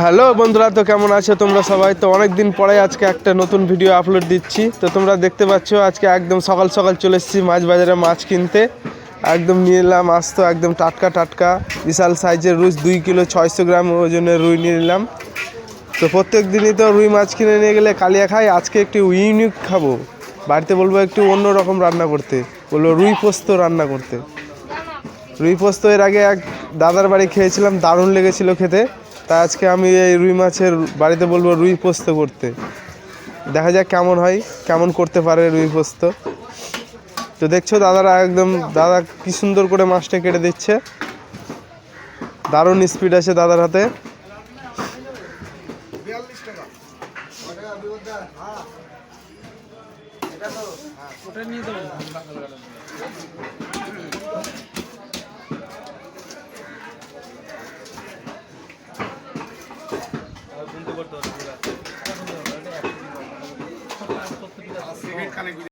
Hello বন্ধুরা, তো কেমন আছো তোমরা সবাই? তো অনেক দিন পরে আজকে একটা নতুন ভিডিও আপলোড দিচ্ছি। তো তোমরা দেখতে পাচ্ছ আজকে একদম সকাল সকাল চলে এসেছি মাছ বাজারে মাছ কিনতে। একদম নিয়ে এলাম মাছ, তো একদম টাটকা টাটকা বিশাল সাইজের রুই, 2 কিলো 600 গ্রাম ওজনের রুই নিয়ে নিলাম। তো প্রত্যেক দিনই তো রুই মাছ কিনে নিয়ে গেলে কালিয়া খাই, আজকে একটু ইউনিক খাবো। বাড়িতে বলবো একটু অন্য রকম রান্না করতে, বলবো রুই পোস্ত রান্না করতে। রুই পোস্ত এর আগে এক দাদার বাড়ি খেয়েছিলাম, দারুণ লেগেছিল খেতে। তা আজকে আমি এই রুই মাছের বাড়িতে বলবো রুই পোস্ত করতে। দেখা যাক কেমন হয়, কেমন করতে পারে রুই পোস্ত। তো দেখছো দাদা কি সুন্দর করে মাছটা কেটে দিচ্ছে, দারুণ স্পিড আছে দাদার হাতে।